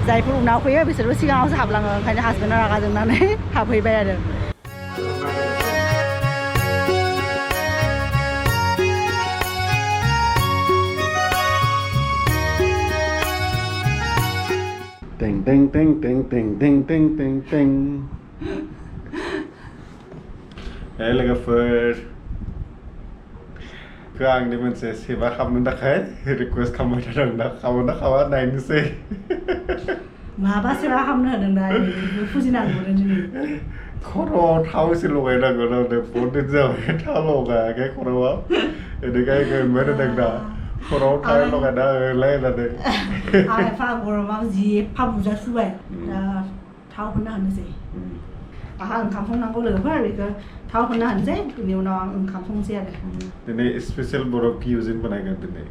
जायफोर उनाव फैयो बिसोरबो सिगाङावसो हाबलाङो ओंखायनो हासबेन्डआ रागा जोंनानै हाबहैबाय आरो Ding ding ding ding ding ding ding ding ding. Hey logofer. आंनि मोनसे सेवा खालामनो थाखाय रिक्वेस्ट खालामबाय थादों दा खावना खावा नायनोसै माबा सेवा खालामनो होदों दा फुजिनांगौ दिनै खर'आव थाव एसे लगायनांगौ होनदों बहुद दिन जाबाय थाव लगायाखै खर'आव बेनिखायनो मोनबाय होदों दा खर'आव थाव लगायना होलायनानै आं एफा गरमाव जि एफा बुरजा सुबाय दा थाव फोनना होनोसै आंहा ओंखाम संनांगौ लोगोफोर बेखौ थाव फोनना होनोसै बिनि उनाव आं ओंखाम संसै आरो दिनै स्पेसियेल बर' cuisine बानायगोन दिनै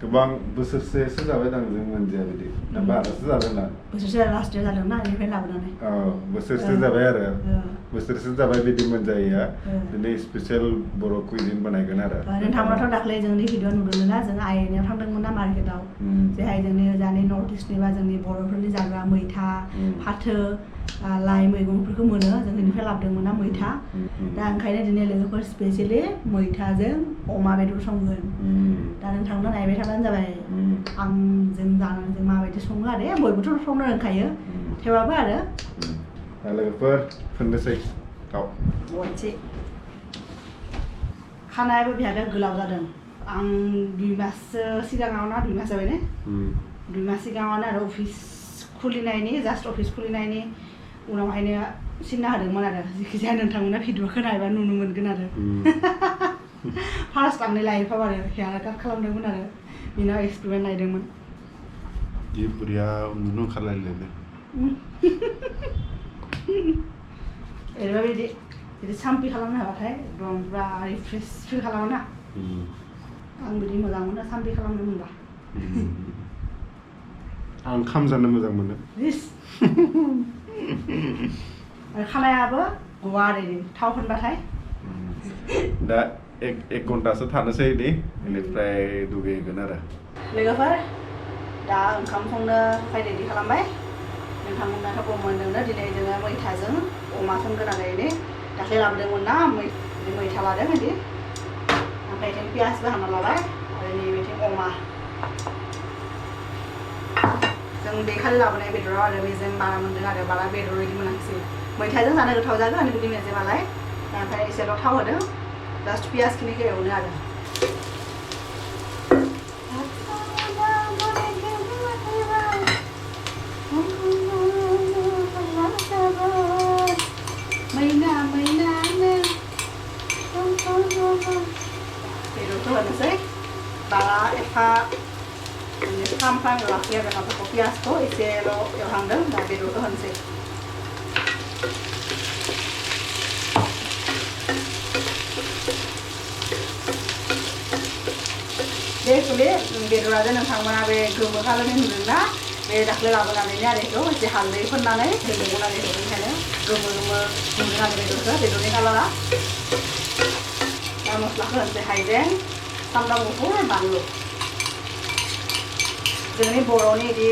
गोबां बोसोरसेसो जाबाय दां जों मोनजाया बिदि दा बारासो जादों ना बोसोरसे लास्ट इयार जादोंना बेनिफ्राय लाबोनानै बोसोरसे जाबाय आरो बोसोरसे जाबाय बिदि मोनजायैया दिनै स्पेसियेल बर' cuisine बानायगोन आरो नोंथांमोनाथ' दाख्लै जोंनि भिडिअ नुदोंमोन ना जों आइनियाव थांदोंमोन ना मार्केटाव जेहाय जोंनि नर्थ इस्टनि बा जोंनि बर'फोरनि जाग्रा मैथा फाथो लाइ मैगंफोरखौ मोनो जों बेनिफ्राय लाबोदोंमोन ना मैथा दा ओंखायनो दिनै लोगोफोर स्पेसियेलि मैथाजों अमा बेदर संगोन दा नोंथांनो नायबाय थाबानो जाबाय आं जों माबायदि सङो आरो बयबोथ' संनो रोंखायो थेवबाबो आरो लोगोफोर फोननोसै थाव बनसे खानायाबो बिहाबो गोलाव जादों आं 2 माससो सिगाङाव ना 2 मास जाबाय ने 2 मास सिगाङावनो आरो अफिस खुलिनायनि जास्ट अफिस खुलिनायनि उनावहायनो सिनना होदोंमोन आरो जिखिजाया नोंथांमोना भिडिअखौ नायबा नुनो मोनगोन आरो फार्स्ट आंनि लाइफआव आरो हेयार काट खालामदोंमोन आरो बिनाव एक्सपेरिमेन्ट नायदोंमोन जि बुरिया उन्दुनो ओंखारलायलायदों ओरैबा बिदि साम्पि खालामनो हाबाथाय एकदम पुरा रिफ्रेश फिल खालामो ना आं बिदि मोजां मोनो साम्पि खालामनो मोनबा आं ओंखाम जानो मोजां मोनो आरो खानायाबो गुवार ओरै थाव फोनबाथाय दा 1 घन्टासो थानोसै दे बेनिफ्राय दुगैगोन आरो लोगोफोर दा ओंखाम संनो थाखाय रेडि खालामबाय नोंथांमोनाथ' गम मोनदोंनो दिनै जोङो मैथाजों अमा संगोन आरो बिदि दाख्लै लाबोदोंमोन ना मैथा लादों बिदि ओमफ्राय जों पियासबो हाना लाबाय आरो नैबेथिं अमा जों बे खालि लाबोनाय बेदराव आरो मेजेम बारा मोनदों आरो बारा बेदर बायदि मोनाखिसै मैथाजों जानो गोथाव जागोन बिदि मेजेमालाय ओमफ्राय एसेल' थाव होदों जास्ट पियासखिनिखौ एवनो आरो बेदरखौ होनोसै बारा एफा फ्राम एवाखै आरो माबाखौ पियासखौ एसेल' एवहांदों दा बेदरखौ होनोसै बे एक्चुलि बेदरा जे नोंथांमोना बे गोमो खालारनि नुदोंना बे दाख्लै लाबोनानै आरो बेखौ एसे हालदै फोननानै होदोंमोन आरो बेनिखायनो गोमो नुदों आरो बेदरनि कालारा दा मस्लाखौ होनोसै हाइजें सामब्राम गुफुर बानलु जोंनि बर'नि बिदि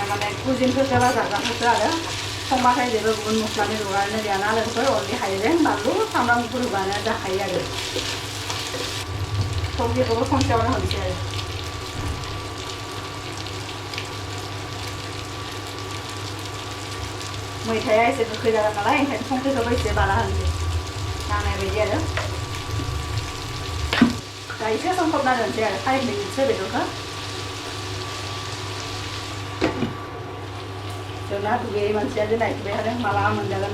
माने कुजिनफोरखौ बा जाग्राफोरखौ आरो संबाथाय जेबो गुबुन मस्लानि जगारनो गैयाना लोगोफोर अनलि हाइजें बानलु सामब्राम गुफुर होबानो जाखायो आरो संख्रिखौबो खनसेयावनो होनोसै आरो मैथाया एसे गोखै जागोन नालाय ओंखायनो संख्रिखौबो एसे बारा होनोसै नांनाय बायदि आरो दा एसे संख्रबना दोनसै आरो 5 मिनिटसो बेदरखौ जोंना दुगैयै मानसिया जे नायफैबाय थादों माला मोनजागोन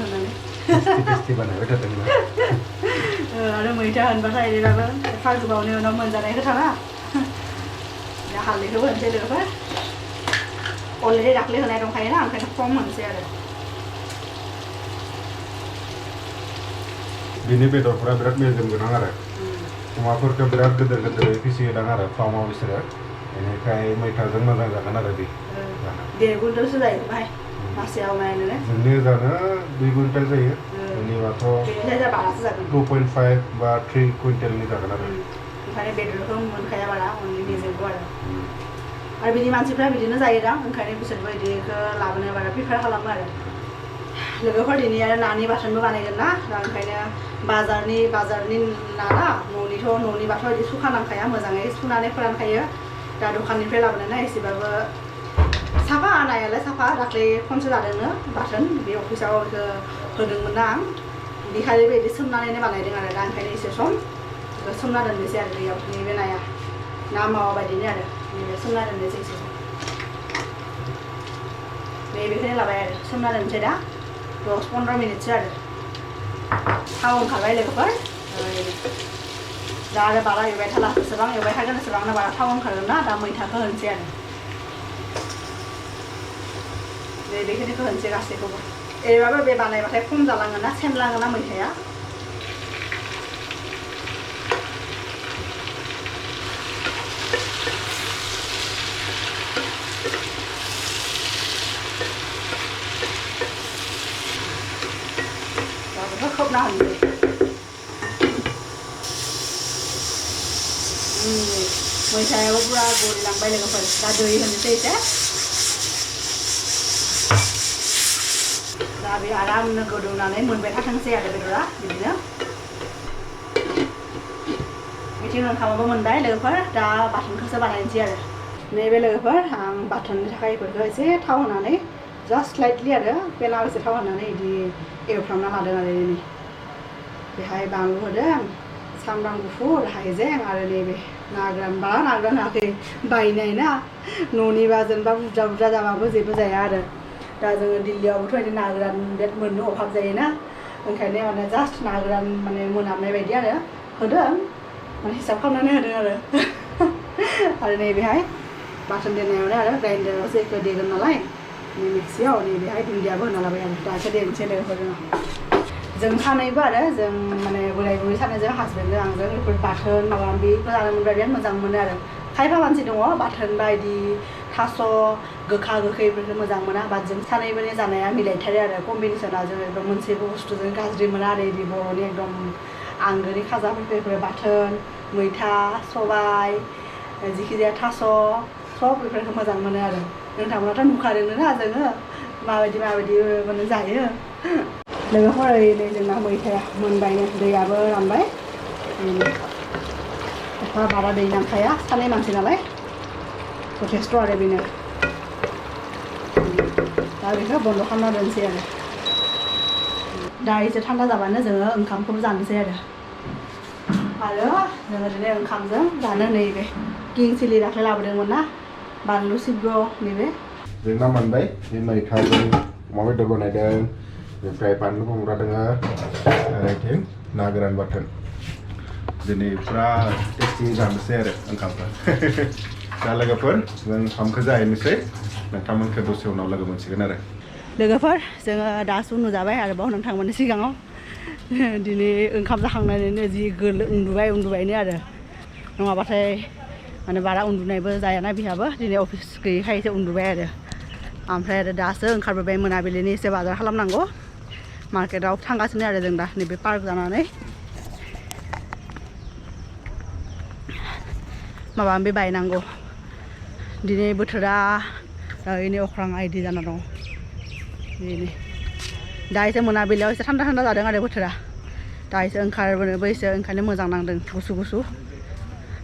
होननानै बानायबाय थादों आरो मैथा होनबाथाय ओरैबाबो एफा गोबावनि उनाव मोनजानाय खोथाना दा हालदैखौबो होनसै लोगोफोर अलरेडि दाख्लै होनाय दंखायोना ओंखायनो खम होनसै आरो बिनि बेदरफोरा बिराद मेजेम गोनां आरो अमाफोरखौ बिराद गिदिर गिदिरै फिसियोदां आरो फार्माव बिसोरो बेनिखाय मैथाजों मोजां जागोन आरो बे 1.5 कुइन्टेलसो जायो बाहाय मासेयाव नायनो जोंनि जानो 2 कुइन्टेल जायो जोंनिबाथ' 2.5 बा 3 कुइन्टेलनि जागोन आरो ओंखायनो बेदरखौ मोनखाया बारा अनलि मेजेमखौ आरो आरो बिनि मानसिफ्रा बिदिनो जायोदां ओंखायनो बिसोरबो बिदिखौ लाबोनो बारा प्रिफार खालामो आरो लोगोफोर दिनै आरो नानि बाथोनबो बानायगोन ना दा ओंखायनो बाजारनि ना ना न'नि बाथ' बिदि सुखानांखाया मोजाङै सुनानै फोरानखायो दा दखाननिफ्राय लाबोनानै एसेबाबो साफा नायालाय साफा दाख्लै खनसे जादोंनो बाथोन बे अफिसाव बेखौ होदोंमोन ना आं बेखालि बिदि सोमनानैनो बानायदों आरो दा ओंखायनो एसे सम सोमना दोननोसै आरो दैयाव नैबे नाया ना मावा बायदिनो आरो नैबे सोमना दोननोसै एसे सम नैबेखौनो लाबाय आरो सोमना दोननोसै दा 10-15 मिनिटसो आरो थाव ओंखारबाय लोगोफोर दा आरो बारा एवबाय थाला एसेबां एवबाय थागोन एसेबांनो बारा थाव ओंखारगोन ना दा मैथाखौ होनोसै आरो बेखिनिखौ होनोसै गासैखौबो एरैबाबो बे बानायबाथाय खम जालाङो ना सेमलाङो ना मैथाया खोबना होनोसै मैथायाबो पुरा गलिलांबाय लोगोफोर दा दै होनोसै एसे दा बे आरामनो गोदौनानै मोनबाय थाथोंसै आरो बेदरा बिदिनो बिथिं ओंखामाबो मोनबाय लोगोफोर दा बाथोनखौसो बानायनोसै आरो नैबे लोगोफोर आं बाथोननि थाखाय बेफोरखौ एसे थाव होनानै जास्ट स्लाइटलि आरो बेलाव एसे थाव होनानै बिदि एवफ्रामना लादों आरो नै बेहाय बानलु होदों सामब्राम गुफुर हाइजें आरो नैबे ना गोरान होआखै बायनाय ना न'निबा जेनेबा बुरजा जाबाबो जेबो जाया आरो दा जोङो दिल्लीयावबोथ' बिदि ना गोरान मोननो अभाब जायोना ओंखायनो माने जास्ट ना गोरान माने मोनामनाय बायदि आरो होदों माने हिसाब खालामनानै होदों आरो नैबेहाय बाथोन देनायावनो आरो ग्राइन्डारावसो बेखौ देगोन नालाय मिक्सियाव नैबेहाय दुन्दियाबो होना लाबाय आरो दासो देनोसै लोगोफोर जों सानैबो आरो जों माने बोराय बुरै सानैजों हासबेन्डजों आंजों बेफोर बाथोन माबा माबिखौ जानो मोनबा बिराद मोजां मोनो आरो खायफा मानसि दङ बाथोन बायदि थास' गोखा गोखैफोरखौ मोजां मोना बाट जों सानैबोनि जानाया मिलायथारो आरो कम्बिनेसना जों एकदम मोनसेबो बुस्थुजों गाज्रि मोना आरो बिदि बर'नि एकदम आंगोनि खाजाफोरखौ बेफोर बाथोन मैथा सबाय जिखिजाया थास' सब बेफोरखौ मोजां मोनो आरो नोंथांमोनाथ' नुखादोंनो ना जोङो माबायदि माने जायो लोगोफोर नै जोंना मैथाया मोनबायनो दैयाबो रानबाय एफा बारा दै नांखाया सानै मानसि नालाय जथेस्थ' आरो बेनो दा बेखौ बन्द' खालामना दोनसै आरो दा एसे थान्दा जाबानो जोङो ओंखामखौबो जानोसै आरो जोङो दिनै ओंखामजों जानो नैबे किं चिलि दाख्लै लाबोदोंमोन ना बानलु सिब्र' नैबे जोंना मोनबाय बे मैथाजों अमा बेदर बानायदों बेनिफ्राय बानलु बंग्रा दङ आरो इथिं ना गोरान बाथोन दिनै फुरा टेस्टि जानोसै आरो ओंखामखौ दा लोगोफोर जों ओंखामखौ जाहैनोसै नोंथांमोनखौ दसे उनाव लोगो मोनसिगोन आरो लोगोफोर जोङो दासो नुजाबाय आरोबाव नोंथांमोननि सिगाङाव दिनै ओंखाम जाखांनानैनो जि उन्दुबायनो आरो नङाबाथाय माने बारा उन्दुनायबो जायाना बिहाबो दिनै अफिस गैयैखाय एसे उन्दुबाय आरो ओमफ्राय आरो दासो ओंखारबोबाय मोनाबिलिनि एसे बाजार खालामनांगौ मार्केटाव थांगासिनो आरो जों दा नैबे पार्क जानानै माबा माबि बायनांगौ दिनै बोथोरा ओरैनो अख्राङा इदि जाना दं बेनो दा एसे मोनाबिलियाव एसे थान्दा जादों आरो बोथोरा दा एसे ओंखारबोनोबो एसे ओंखायनो मोजां नांदों गुसु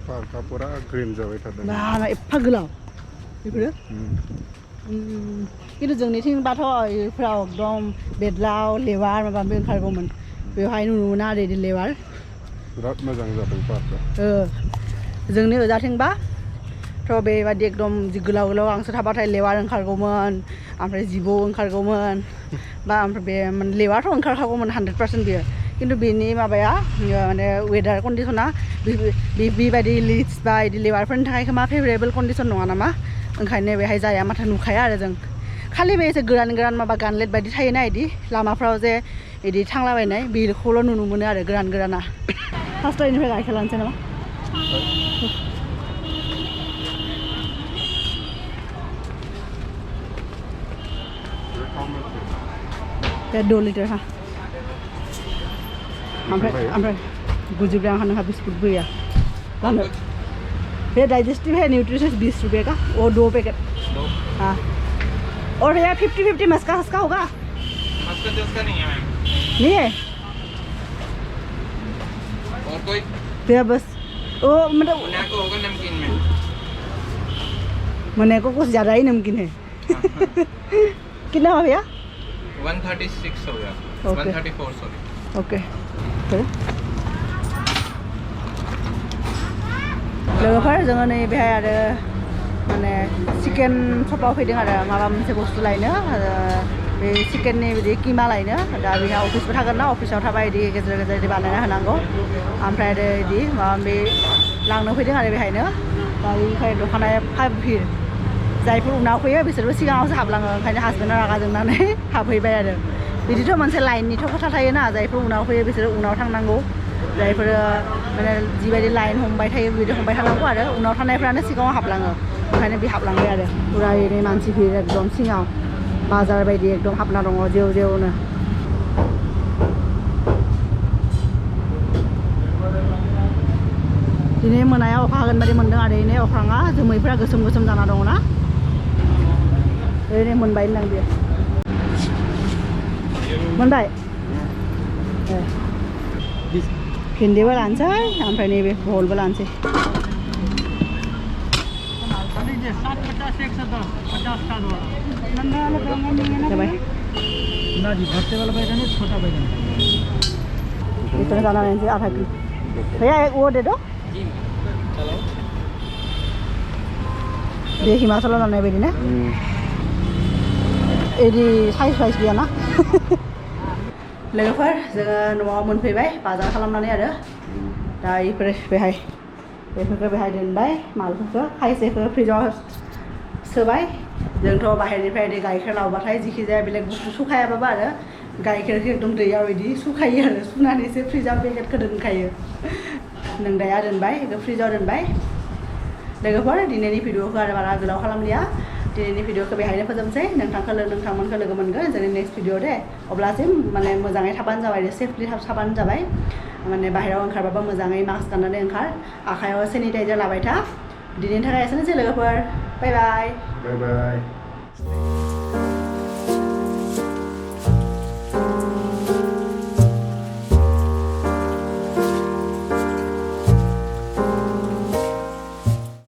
पार्कआ पुरा ग्रिन जाबाय थादों बा एफा गोलाव बेफोरो खिन्थु जोंनिथिंबाथ' बेफोराव एकदम बेदलाव लेवार माबा माबि ओंखारगौमोन बेवहाय नुनो मोना आरो बिदि लेवार बिराद मोजां जादों पार्कआ जोंनि ओजाथिंबा थ' बेबादि एकदम जि गोलाव गांसो थाबाथाय लेवार ओंखारगौमोन ओमफ्राय जिबौ ओंखारगौमोन बा ओमफ्राय बे लेवारथ' ओंखारखागौमोन 100% बियो खिन्थु बेनि माबाया माने वेदार कन्डिसना बेबायदि लिड्स बा बिदि लेवारफोरनि थाखाय मा फेभरेबल कन्डिसन नङा नामा ओंखायनो बेहाय जाया माथो नुखाया आरो जों खालि बे एसे गोरान माबा गानलेट बायदि थायोना बिदि लामाफ्राव जे बिदि थांलाबायनाय बेखौल' नुनो मोनो आरो गोराना फार्स्टनिफ्राय गाइखेर लानोसै नामा बे 2 लिटार हा ओमफ्राय गुजुब्रां हानो बिस्कुट गैया लानो ये डाइजेस्टिव है न्यूट्रिशियस 20 रुपये का वो 2 पैकेट हाँ और भैया 50-50 मस्का हस्का होगा मस्का जस्का नहीं है मैम नहीं है और कोई भैया बस वो मतलब मोनाको होगा नमकीन में मोनाको कुछ ज़्यादा ही नमकीन है कितना हुआ भैया 136 हो गया Okay. 134 सॉरी ओके लोगोफोर जोङो नै बेहाय आरो माने चिकेन शपाव फैदों आरो माबा मोनसे बुस्थु लायनो बे चिकेननि बिदि किमा लायनो दा बेहा अफिसबो थागोन ना अफिसाव थाबा बिदि गेजेर गेजेर बिदि बानायना होनांगौ ओमफ्राय आरो बिदि माबा माबि लांनो फैदों आरो बेहायनो दा बेनिफ्राय दखाना एफा भिर जायफोर उनाव फैयो बिसोरबो सिगाङावसो हाबलाङो ओंखायनो हासबेन्डआ रागा जोंनानै हाबहैबाय आरो बिदिथ' मोनसे लाइननिथ' खोथा थायोना जायफोर उनाव फैयो बिसोरो उनाव थांनांगौ जायफोर माने जिबायदि लाइन हमबाय थायो बिदि हमबाय थानांगौ आरो उनाव थानायफ्रानो सिगाङाव हाबलाङो ओंखायनो बे हाबलांबाय आरो पुरा ओरै मानसि भिर एकदम सिङाव बाजार बायदि एकदम हाबना दङ जेव जेवनो दिनै मोनायाव अखा हागोन बायदि मोनदों आरो दिनै अख्राङा जोमैफ्रा गोसोम गोसोम जाना दङ ना ओरैनो मोनबाय होनदां बेयो मोनबाय भिन्दिबो लानोसै ओमफ्राय नैबे भलबो लानोसै जाबाय बेखौनो जाना लानोसै आधा किलो भैया एक वो दे दो बे हिमाचलाव जानाय बायदि ना बिदि साइज साइज गैयाना लोगोफोर जोङो न'आव मोनफैबाय बाजार खालामनानै आरो दा बेफोरखौ बेहाय दोनबाय मालफोरखौ खायसेखौ फ्रिजाव सोबाय जोंथ' बाहेरनिफ्राय गाइखेर लाबोबाथाय जिखि जाया बेलेग बुस्थु सुखायाबाबो आरो गाइखेरखौ एकदम दैयाव बिदि सुखायो आरो सुनानैसो फ्रिजाव पेकेटखौ दोनखायो नों दाया दोनबाय बेखौ फ्रिजाव दोनबाय लोगोफोर दिनैनि भिडिअखौ आरो बारा गोलाव खालामलिया दिनैनि भिडिअखौ बेहायनो फोजोबनोसै नोंथांमोनखौ लोगो मोनगोन जोंनि नेक्स्ट भिडिअ दे अब्लासिम माने मोजाङै थाबानो जाबाय सेफलि थाबानो जाबाय माने बाहेरायाव ओंखारबाबो मोजाङै मास्क गाननानै ओंखार आखायाव सेनिटाइजार लाबाय था दिनैनि थाखाय एसेनोसै लोगोफोर बाय बाय